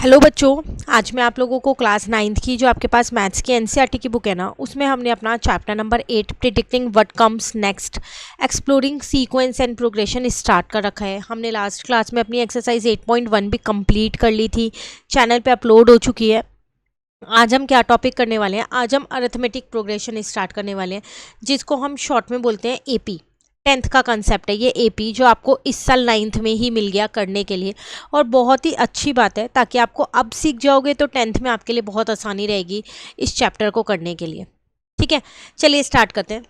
Hello बच्चों, आज मैं आप लोगों को क्लास 9th की जो आपके पास मैथ्स की एनसीईआरटी की बुक है ना, उसमें हमने अपना chapter number 8 predicting what comes next exploring sequence and progression start कर रखा है। हमने लास्ट क्लास में अपनी एक्सरसाइज 8.1 भी कंप्लीट कर ली थी, चैनल पे अपलोड हो चुकी है। आज हम क्या टॉपिक करने वाले हैं? आज हम अरिथमेटिक प्रोग्रेशन स्टार्ट करने वाले हैं, जिसको हम शॉर्ट में बोलते हैं एपी। 10th का कंसेप्ट है ये एपी, जो आपको इस साल 9th में ही मिल गया करने के लिए, और बहुत ही अच्छी बात है, ताकि आपको अब सीख जाओगे तो 10th में आपके लिए बहुत आसानी रहेगी इस चैप्टर को करने के लिए। ठीक है, चलिए स्टार्ट करते हैं।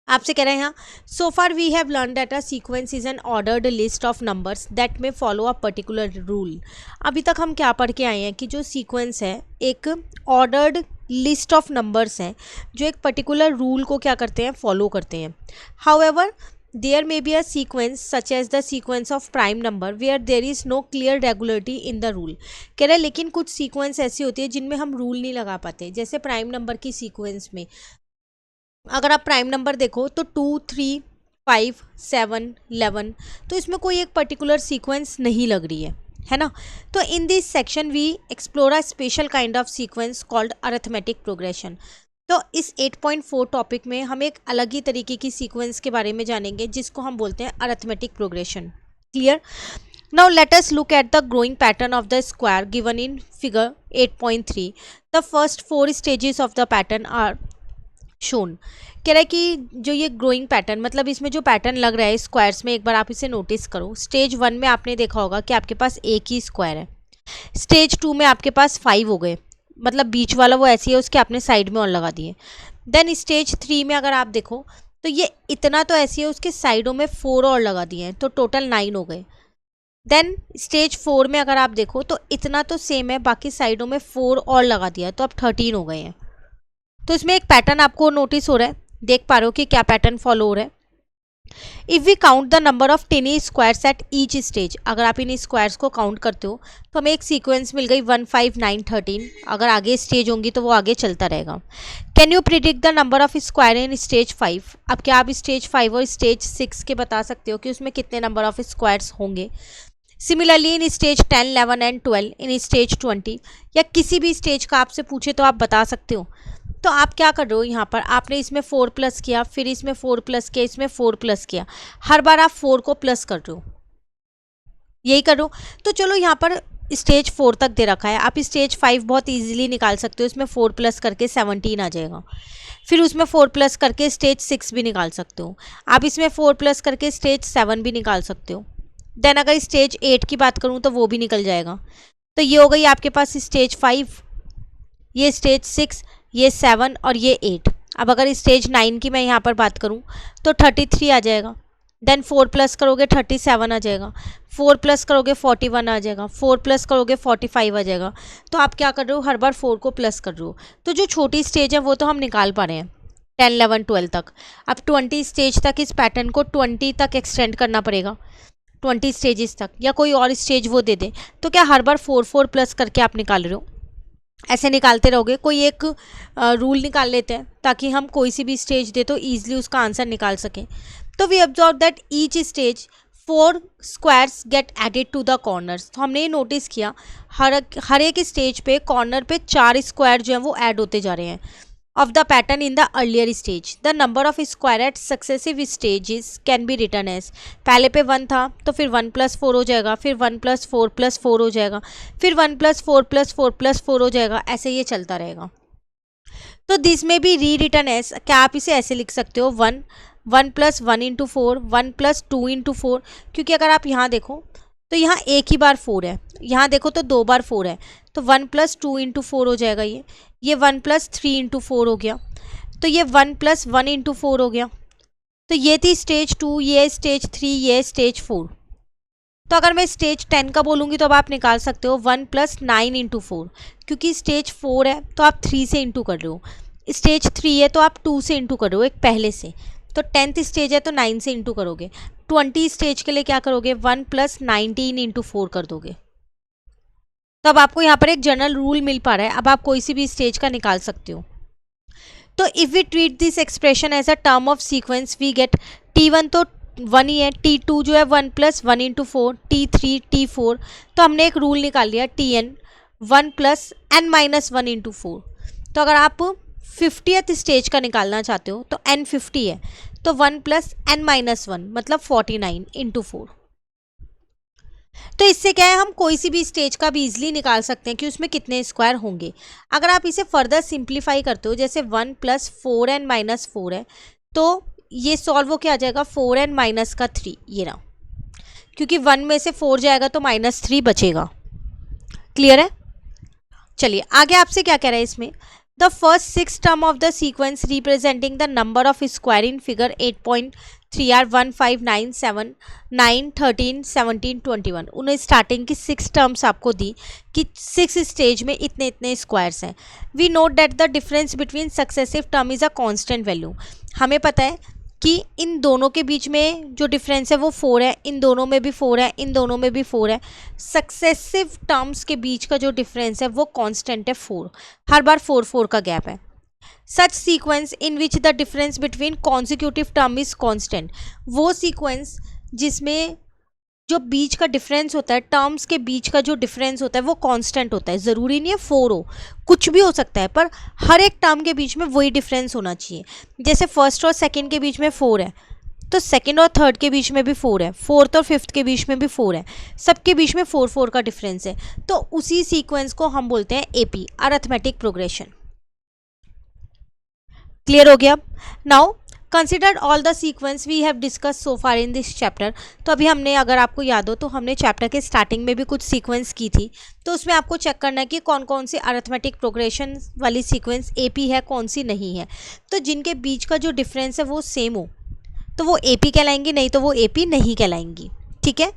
आपसे कह रहे हैं यहाँ, so far we have learn that a sequence is an ordered list of numbers that may follow a particular rule. अभी तक हम क्या पढ़ के आए हैं कि जो सीक्वेंस है एक ऑर्डर्ड लिस्ट ऑफ नंबर्स हैं जो एक पर्टिकुलर रूल को क्या करते हैं, फॉलो करते हैं। However there may be a sequence such as the sequence of prime number where there is no clear regularity in the rule. कह रहे हैं लेकिन कुछ सीक्वेंस ऐसी होती है जिनमें हम रूल नहीं लगा पाते। जैसे प्राइम नंबर की सीक्वेंस में अगर आप प्राइम नंबर देखो तो 2, 3, 5, 7, 11, तो इसमें कोई एक पर्टिकुलर सीक्वेंस नहीं लग रही है ना। तो in this section we explore a special kind of sequence called arithmetic progression. तो इस 8.4 टॉपिक में हम एक अलग ही तरीके की सीक्वेंस के बारे में जानेंगे जिसको हम बोलते हैं arithmetic progression. Clear? Now let us look at the growing pattern of the square given in figure 8.3. The first 4 stages of the pattern are shown. कह रहा है कि जो ये ग्रोइंग पैटर्न, मतलब इसमें जो पैटर्न लग रहा है स्क्वायर्स में, एक बार आप इसे नोटिस करो। स्टेज 1 में आपने देखा होगा कि आपके पास एक ही स्क्वायर है। स्टेज 2 में आपके पास 5 हो गए, मतलब बीच वाला वो ऐसी है, उसके आपने साइड में और लगा दिए। देन स्टेज 3 में अगर आप देखो तो ये इतना तो ऐसी है, उसके साइडों में 4 और लगा दिए हैं, तो टोटल 9 हो गए। देन स्टेज 4 में अगर आप देखो तो इतना तो सेम है, बाकी साइडों में 4 और लगा दिया है, तो अब 13 हो गए हैं। तो इसमें एक पैटर्न आपको नोटिस हो रहा है, देख पा रहे हो कि क्या पैटर्न फॉलो हो रहा है। If we count the number of tiny squares at each stage, अगर आप इन स्क्वायर्स को काउंट करते हो तो हमें एक सीक्वेंस मिल गई 1, 5, 9, 13। अगर आगे स्टेज होंगी तो वो आगे चलता रहेगा। Can you predict the number of square in stage 5? अब क्या आप स्टेज 5 और स्टेज 6 के बता सकते हो कि उसमें कितने नंबर ऑफ स्क्वायर्स होंगे? Similarly in stage 10, 11 and 12, in stage 20, या किसी भी स्टेज का आपसे पूछे तो आप बता सकते हो। तो आप क्या कर रहे हो यहाँ पर, आपने इसमें 4 प्लस किया, फिर इसमें 4 प्लस किया, इसमें 4 प्लस किया, हर बार आप 4 को प्लस कर रहे हो, यही कर रहे हो। तो चलो यहाँ पर स्टेज 4 तक दे रखा है, आप स्टेज 5 बहुत इजीली निकाल सकते हो, इसमें 4 प्लस करके 17 आ जाएगा। फिर उसमें 4 प्लस करके स्टेज 6 भी निकाल सकते हो, आप इसमें 4 प्लस करके स्टेज 7 भी निकाल सकते हो। देन अगर स्टेज 8 की बात करूँ तो वो भी निकल जाएगा। तो ये हो गई आपके पास स्टेज 5, ये स्टेज 6, ये 7 और ये 8। अब अगर स्टेज 9 की मैं यहाँ पर बात करूँ तो 33 आ जाएगा। देन 4 प्लस करोगे 37 आ जाएगा, 4 प्लस करोगे 41 आ जाएगा, 4 प्लस करोगे 45 आ जाएगा। तो आप क्या कर रहे हो, हर बार 4 को प्लस कर रहे हो। तो जो छोटी स्टेज है वो तो हम निकाल पा रहे हैं 10, 11, 12 तक। अब 20 स्टेज तक इस पैटर्न को 20 तक एक्सटेंड करना पड़ेगा, 20 स्टेजेस तक, या कोई और स्टेज वो दे दे। तो क्या हर बार 4 4 प्लस करके आप निकाल रहे हो? ऐसे निकालते रहोगे। कोई एक रूल निकाल लेते हैं ताकि हम कोई सी भी स्टेज दे तो ईजिली उसका आंसर निकाल सकें। तो we observe that each stage 4 squares get added to the corners. तो हमने ये नोटिस किया हर एक स्टेज पे कॉर्नर पे 4 स्क्वायर जो हैं वो ऐड होते जा रहे हैं of the pattern in the earlier stage. The number of square at successive stages can be written as, पहले पे 1 था तो फिर 1 + 4 हो जाएगा, फिर 1 + 4 + 4 हो जाएगा, फिर 1 + 4 + 4 + 4 हो जाएगा, ऐसे ये चलता रहेगा। तो दिस में भी री रिटर्न एज, क्या आप इसे ऐसे लिख सकते हो 1 + 1 × 4, 1 + 2 × 4, क्योंकि अगर आप यहाँ देखो तो यहाँ एक ही बार 4 है, यहाँ देखो तो 2 बार 4 है, तो 1 + 2 × 4 हो जाएगा। ये 1 + 3 × 4 हो गया, तो ये 1 + 1 × 4 हो गया। तो ये थी स्टेज 2, ये स्टेज 3, ये स्टेज 4। तो अगर मैं स्टेज 10 का बोलूँगी तो अब आप निकाल सकते हो 1 + 9 × 4, क्योंकि स्टेज 4 है तो आप 3 से इंटू कर रहे हो, स्टेज 3 है तो आप 2 से इंटू कर रहे हो एक पहले से, तो 10th स्टेज है तो 9 से इंटू करोगे। 20 स्टेज के लिए क्या करोगे, 1 + 19 × 4 कर दोगे। तो अब आपको यहाँ पर एक जनरल रूल मिल पा रहा है, अब आप कोई सी भी स्टेज का निकाल सकते हो। तो if we treat this expression as a term of sequence we get T1, तो वन ही है, T2 जो है 1 + 1 × 4, T3 T4, तो हमने एक रूल निकाल लिया Tn 1 + n - 1 × 4। तो अगर आप 50th स्टेज का निकालना चाहते हो तो n 50 है, तो 1 + n - 1 मतलब 49 × 4। तो इससे क्या है, हम कोई सी भी स्टेज का भी इजीली निकाल सकते हैं कि उसमें कितने स्क्वायर होंगे। अगर आप इसे फर्दर सिंप्लीफाई करते हो, जैसे 1 + 4n - 4 है, तो ये सॉल्व हो के आ जाएगा 4n - 3, ये रहा, क्योंकि 1 में से 4 जाएगा तो -3 बचेगा। क्लियर है? चलिए आगे आपसे क्या कह रहा है इसमें, the first 6 term of the sequence representing the number of square in figure 8.3 are 1, 5, 9, 7, 9, 13, 17, 21। उन्हें स्टार्टिंग की 6 टर्म्स आपको दी कि 6 स्टेज में इतने इतने स्क्वायर्स हैं। We note that the difference between successive term is a constant value. हमें पता है कि इन दोनों के बीच में जो डिफरेंस है वो 4 है, इन दोनों में भी 4 है, इन दोनों में भी 4 है। सक्सेसिव टर्म्स के बीच का जो डिफरेंस है वो कांस्टेंट है 4, हर बार 4 का गैप है। Such sequence in which the difference between consecutive term is constant, वो सीक्वेंस जिसमें जो बीच का डिफरेंस होता है, टर्म्स के बीच का जो डिफरेंस होता है वो कांस्टेंट होता है। ज़रूरी नहीं है 4 हो, कुछ भी हो सकता है, पर हर एक टर्म के बीच में वही डिफरेंस होना चाहिए। जैसे फर्स्ट और सेकंड के बीच में 4 है, तो सेकंड और थर्ड के बीच में भी 4 है, फोर्थ और फिफ्थ के बीच में भी 4 है, सबके बीच में 4 का डिफरेंस है। तो उसी सीक्वेंस को हम बोलते हैं AP, अरिथमेटिक प्रोग्रेशन। क्लियर हो गया? Now consider all the sequence we have discuss so far in this chapter. तो अभी हमने, अगर आपको याद हो तो हमने चैप्टर के स्टार्टिंग में भी कुछ सीक्वेंस की थी, तो उसमें आपको चेक करना है कि कौन कौन सी अरिथमेटिक प्रोग्रेशन वाली सीक्वेंस AP है, कौन सी नहीं है। तो जिनके बीच का जो डिफरेंस है वो सेम हो तो वो AP कहलाएंगी, नहीं तो वो AP नहीं कहलाएंगी। ठीक है?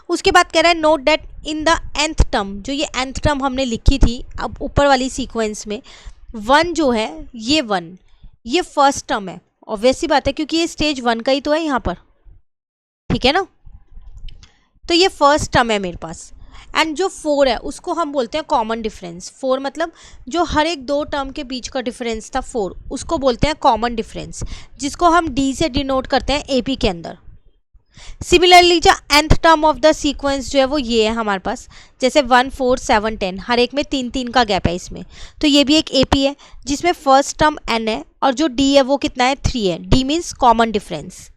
उसके बाद कह रहा है note that in the nth term, जो ये nth टर्म हमने लिखी थी अब ऊपर वाली सीक्वेंस में, 1 जो है ये 1, ये फर्स्ट टर्म है। ऑब्वियस सी बात है क्योंकि ये स्टेज 1 का ही तो है यहाँ पर। ठीक है ना? तो ये फर्स्ट टर्म है मेरे पास। एंड जो 4 है उसको हम बोलते हैं कॉमन डिफरेंस। 4 मतलब जो हर एक दो टर्म के बीच का डिफरेंस था 4, उसको बोलते हैं कॉमन डिफरेंस, जिसको हम D से डिनोट करते हैं AP के अंदर। सिमिलरली जो nth term of the sequence जो है वो ये है हमारे पास, जैसे 1, 4, 7, 10, हर एक में 3 का गैप है इसमें, तो ये भी एक AP है जिसमें फर्स्ट टर्म n है और जो D है वो कितना है, 3 है। D means common difference.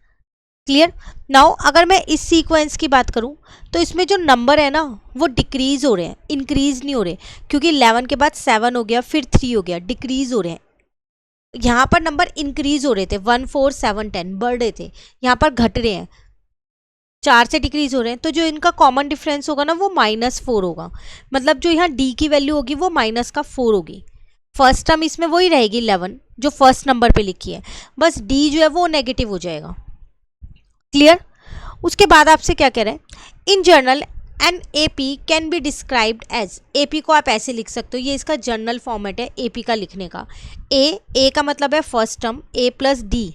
Clear? Now अगर मैं इस सीक्वेंस की बात करूं तो इसमें जो नंबर है ना वो डिक्रीज हो रहे हैं, इंक्रीज नहीं हो रहे, क्योंकि 11 के बाद 7 हो गया, फिर 3 हो गया, डिक्रीज हो रहे हैं। यहाँ पर नंबर इंक्रीज हो रहे थे, 1, 4, 7, 10 बढ़ रहे थे, यहाँ पर घट रहे हैं, 4 से डिक्रीज हो रहे हैं। तो जो इनका कॉमन डिफरेंस होगा ना वो -4 होगा, मतलब जो यहाँ D की वैल्यू होगी वो -4 होगी। फर्स्ट टर्म इसमें वही रहेगी 11 जो फर्स्ट नंबर पे लिखी है, बस D जो है वो नेगेटिव हो जाएगा। क्लियर? उसके बाद आपसे क्या कह रहे हैं, in general an AP can be described as, AP को आप ऐसे लिख सकते हो, ये इसका जर्नल फॉर्मेट है AP का लिखने का। A का मतलब है फर्स्ट टर्म, A + D,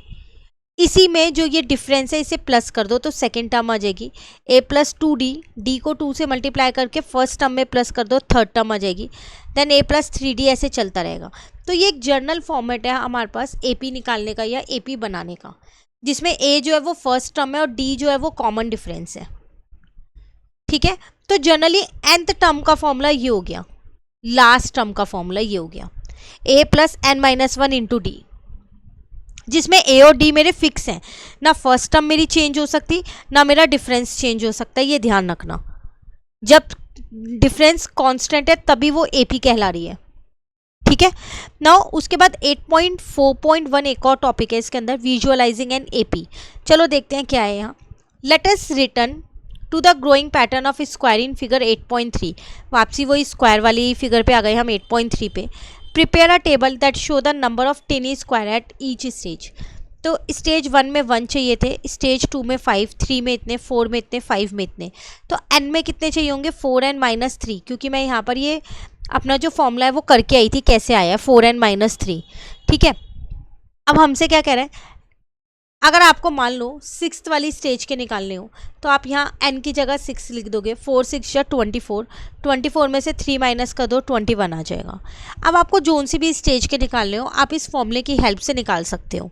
इसी में जो ये डिफरेंस है इसे प्लस कर दो तो सेकेंड टर्म आ जाएगी। A + 2D, D को 2 से मल्टीप्लाई करके फर्स्ट टर्म में प्लस कर दो, थर्ड टर्म आ जाएगी। देन A + 3D, ऐसे चलता रहेगा। तो ये एक जर्नल फॉर्मेट है हमारे पास AP निकालने का या AP बनाने का, जिसमें A जो है वो फर्स्ट टर्म है और D जो है वो कॉमन डिफरेंस है। ठीक है? तो जनरली nth टर्म का फॉर्मूला ये हो गया, लास्ट टर्म का फॉर्मूला ये हो गया, A + n - 1 × D, जिसमें A और D मेरे फिक्स हैं, ना फर्स्ट टर्म मेरी चेंज हो सकती ना मेरा डिफरेंस चेंज हो सकता है, ये ध्यान रखना। जब डिफरेंस कांस्टेंट है तभी वो AP कहला रही है। ठीक है? नाउ उसके बाद 8.4.1 एक और टॉपिक है इसके अंदर, विजुअलाइजिंग एन AP। चलो देखते हैं क्या है यहाँ। Let us return to the growing pattern of square in figure 8.3। वापसी वही स्क्वायर वाली फिगर पे आ गए हम 8.3 पे। Prepare a table that show the number of tiny square at each stage. तो स्टेज 1 में 1 चाहिए थे, स्टेज 2 में 5, 3 में इतने, 4 में इतने, 5 में इतने, तो n में कितने चाहिए होंगे, 4n - 3, क्योंकि मैं यहाँ पर ये अपना जो फॉर्मूला है वो करके आई थी, कैसे आया 4n - 3। ठीक है? अब हमसे क्या कह रहे हैं, अगर आपको मान लो 6th वाली स्टेज के निकालने हो तो आप यहाँ n की जगह 6 लिख दोगे, 4 × 6 = 24, 24 में से 3 माइनस कर दो, 21 आ जाएगा। अब आपको जोन सी भी स्टेज के निकालने हो आप इस फॉर्मूले की हेल्प से निकाल सकते हो।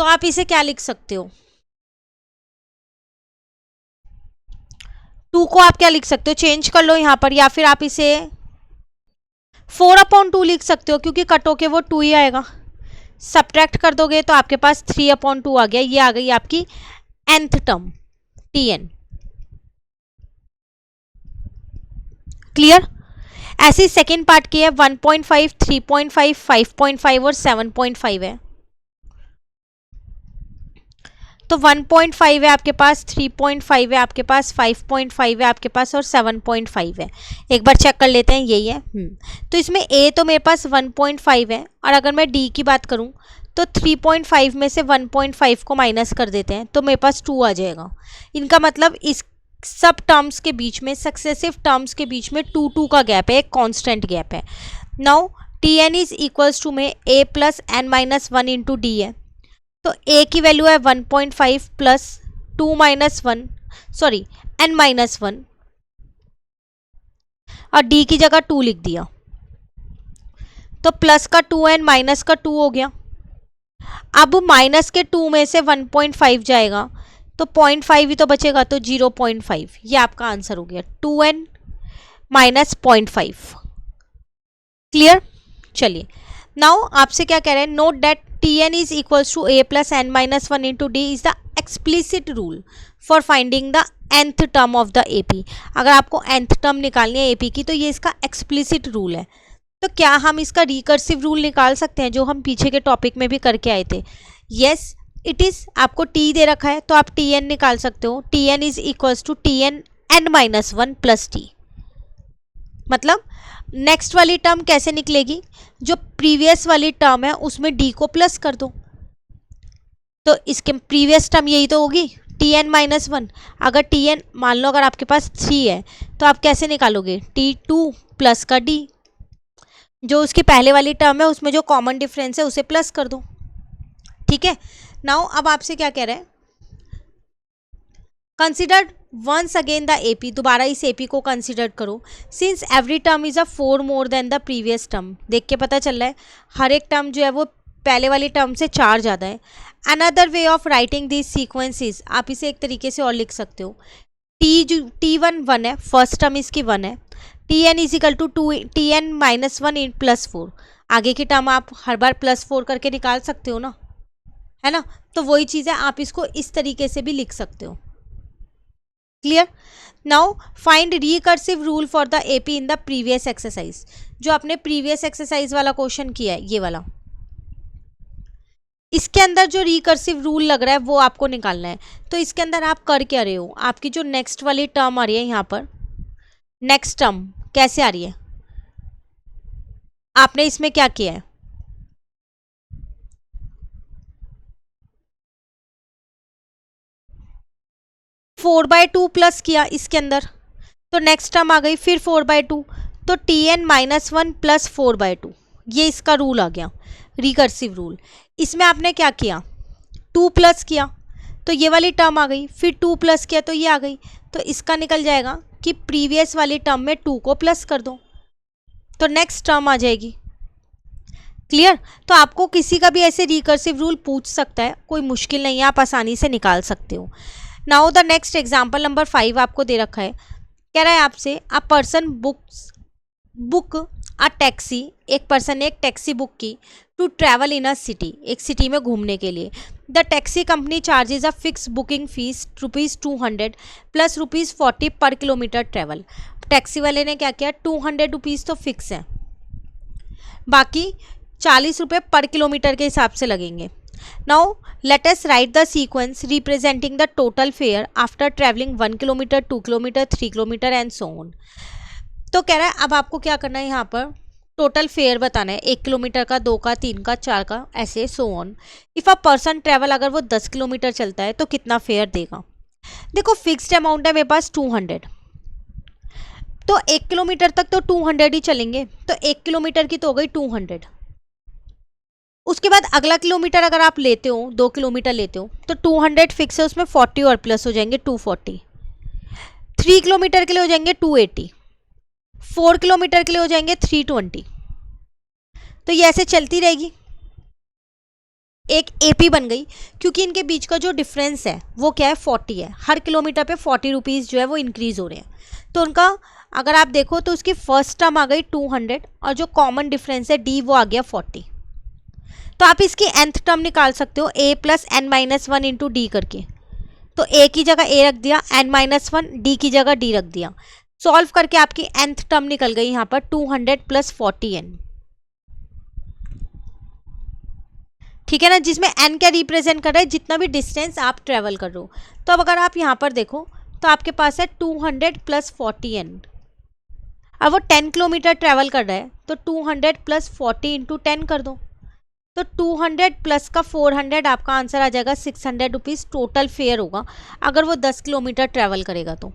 तो आप इसे क्या लिख सकते हो, 2 को आप क्या लिख सकते हो, चेंज कर लो यहाँ पर, या फिर आप इसे 4/2 लिख सकते हो, क्योंकि कट होके वो 2 ही आएगा। सब्ट्रैक्ट कर दोगे तो आपके पास 3/2 आ गया। ये आ गई आपकी nth टर्म Tn। क्लियर। ऐसे सेकेंड पार्ट की है 1.5, 3.5, 5.5 और 7.5 है। तो 1.5 है आपके पास, 3.5 है आपके पास, 5.5 है आपके पास और 7.5 है। एक बार चेक कर लेते हैं, यही है। तो इसमें A तो मेरे पास 1.5 है, और अगर मैं D की बात करूं तो 3.5 में से 1.5 को माइनस कर देते हैं तो मेरे पास 2 आ जाएगा। इनका मतलब इस सब टर्म्स के बीच में, सक्सेसिव टर्म्स के बीच में 2 का गैप है, एक कांस्टेंट गैप है। Now Tn is equals to में A plus n-1 into D है। तो A की वैल्यू है 1.5 प्लस 2 माइनस 1, सॉरी n-1, और D की जगह 2 लिख दिया। तो प्लस का 2n माइनस का 2 हो गया। अब माइनस के 2 में से 1.5 जाएगा तो 0.5 ही तो बचेगा, तो 0.5। ये आपका आंसर हो गया, 2n माइनस 0.5। क्लियर। चलिए, नाउ आपसे क्या कह रहे हैं, note that Tn is equals to A plus n-1 into D is the explicit rule for finding the nth term of the AP। अगर आपको nth टर्म निकालनी है AP की तो ये इसका एक्सप्लिसिट रूल है। तो क्या हम इसका रिकर्सिव रूल निकाल सकते हैं, जो हम पीछे के टॉपिक में भी करके आए थे? Yes it is. आपको T दे रखा है तो आप Tn निकाल सकते हो। Tn is equals to Tn n-1 plus T। मतलब नेक्स्ट वाली टर्म कैसे निकलेगी, जो प्रीवियस वाली टर्म है उसमें D को प्लस कर दो, तो इसके प्रीवियस टर्म यही तो होगी Tn-1। अगर Tn मान लो अगर आपके पास 3 है तो आप कैसे निकालोगे, T2 प्लस का D, जो उसकी पहले वाली टर्म है उसमें जो कॉमन डिफरेंस है उसे प्लस कर दो। ठीक है। नाउ अब आपसे क्या कह रहा है, consider once again the AP। दोबारा इस AP को कंसिडर करो। Since every term is a 4 more than the previous term. देख के पता चल रहा है हर एक टर्म जो है वो पहले वाली टर्म से 4 ज़्यादा है। Another way of writing this sequences, आप इसे एक तरीके से और लिख सकते हो, T1 1 है, फर्स्ट टर्म इसकी 1 है, Tn is equal to Tn-1 plus 4। आगे की टर्म आप हर बार प्लस 4 करके निकाल सकते हो ना, है ना। तो वही चीज़ है, आप इसको इस तरीके से भी लिख सकते हो। Clear. Now find recursive rule for the AP in the previous exercise. जो आपने प्रीवियस एक्सरसाइज वाला क्वेश्चन किया है, ये वाला, इसके अंदर जो रिकर्सिव रूल लग रहा है वो आपको निकालना है। तो इसके अंदर आप कर क्या रहे हो, आपकी जो नेक्स्ट वाली टर्म आ रही है यहाँ पर, नेक्स्ट टर्म कैसे आ रही है, आपने इसमें क्या किया है, फोर बाय टू प्लस किया इसके अंदर, तो नेक्स्ट टर्म आ गई फिर 4/2, तो Tn-1 प्लस 4/2, ये इसका रूल आ गया, रिकर्सिव रूल। इसमें आपने क्या किया, 2 प्लस किया तो ये वाली टर्म आ गई, फिर 2 प्लस किया तो ये आ गई। तो इसका निकल जाएगा कि प्रीवियस वाली टर्म में 2 को प्लस कर दो तो नेक्स्ट टर्म आ जाएगी। क्लियर। तो आपको किसी का भी ऐसे रिकर्सिव रूल पूछ सकता है, कोई मुश्किल नहीं है, आप आसानी से निकाल सकते हो। Now the next example number 5 आपको दे रखा है। कह रहा है आपसे, a person book a taxi, एक पर्सन ने एक टैक्सी बुक की to travel in a city, एक सिटी में घूमने के लिए। The taxi company charges a fix booking fees ₹200 plus ₹40 per kilometre travel. Taxi वाले ने क्या किया, 200 रुपीज़ तो फिक्स है, बाकी 40 रुपये पर किलोमीटर के हिसाब से लगेंगे। Now let us right the sequence representing the total fair after travelling 1 kilometre, 2 kilometre, 3 kilometre and so on. तो कह रहा है अब आपको क्या करना है, यहाँ पर टोटल फेयर बताना है, 1 किलोमीटर का, 2 का, 3 का, 4 का, ऐसे so on. If a person travel, अगर वो 10 किलोमीटर चलता है तो कितना फेयर देगा। देखो फिक्स्ड अमाउंट है मेरे पास 200, तो 1 किलोमीटर तक तो 200 ही चलेंगे, तो 1 किलोमीटर की तो हो गई 200। उसके बाद अगला किलोमीटर अगर आप लेते हो, 2 किलोमीटर लेते हो तो 200 फिक्स है, उसमें 40 और प्लस हो जाएंगे 240। 3 किलोमीटर के लिए हो जाएंगे 280, 4 किलोमीटर के लिए हो जाएंगे 320। तो ये ऐसे चलती रहेगी। एक एपी बन गई, क्योंकि इनके बीच का जो डिफरेंस है वो क्या है 40 है, हर किलोमीटर पे 40 रुपीज़ जो है वो इंक्रीज़ हो रहे हैं। तो उनका अगर आप देखो तो उसकी फर्स्ट टर्म आ गई 200 और जो कॉमन डिफरेंस है डी वो आ गया 40। तो आप इसकी nth टर्म निकाल सकते हो a plus n minus one into D करके। तो a की जगह a रख दिया, n माइनस वन, डी की जगह d रख दिया। सॉल्व करके आपकी nth टर्म निकल गई यहाँ पर 200 प्लस 40n, ठीक है ना, जिसमें n क्या रिप्रेजेंट कर रहा है, जितना भी डिस्टेंस आप ट्रेवल कर रहे हो। तो अब अगर आप यहाँ पर देखो तो आपके पास है 200 प्लस 40n। अब वो 10 किलोमीटर ट्रेवल कर रहा है तो 200 प्लस 40 इंटू 10 कर दो। तो 200 प्लस का 400 आपका आंसर आ जाएगा 600 रुपीज़ टोटल फेयर होगा अगर वो 10 किलोमीटर ट्रेवल करेगा तो।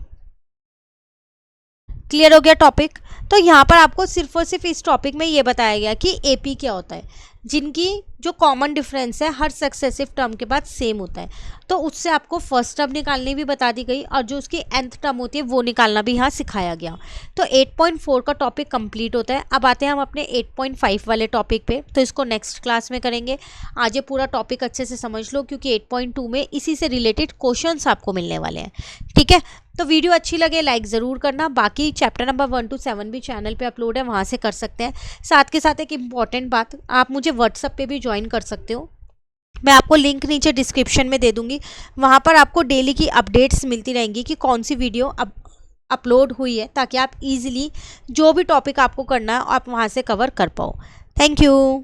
क्लियर हो गया टॉपिक। तो यहाँ पर आपको सिर्फ और सिर्फ इस टॉपिक में ये बताया गया कि एपी क्या होता है, जिनकी जो कॉमन डिफरेंस है हर सक्सेसिव टर्म के बाद सेम होता है। तो उससे आपको फर्स्ट टर्म निकालनी भी बता दी गई और जो उसकी nth टर्म होती है वो निकालना भी यहाँ सिखाया गया। तो 8.4 का टॉपिक कंप्लीट होता है। अब आते हैं हम अपने 8.5 वाले टॉपिक पे, तो इसको नेक्स्ट क्लास में करेंगे। आज ये पूरा टॉपिक अच्छे से समझ लो क्योंकि 8.2 में इसी से रिलेटेड क्वेश्चंस आपको मिलने वाले हैं, ठीक है। तो वीडियो अच्छी लगे लाइक ज़रूर करना। बाकी चैप्टर नंबर 1 to 7 भी चैनल पे अपलोड है, वहाँ से कर सकते हैं। साथ के साथ एक इम्पॉर्टेंट बात, आप मुझे व्हाट्सएप पे भी ज्वाइन कर सकते हो, मैं आपको लिंक नीचे डिस्क्रिप्शन में दे दूँगी। वहाँ पर आपको डेली की अपडेट्स मिलती रहेंगी कि कौन सी वीडियो अपलोड हुई है, ताकि आप इजीली जो भी टॉपिक आपको करना है आप वहाँ से कवर कर पाओ। Thank you.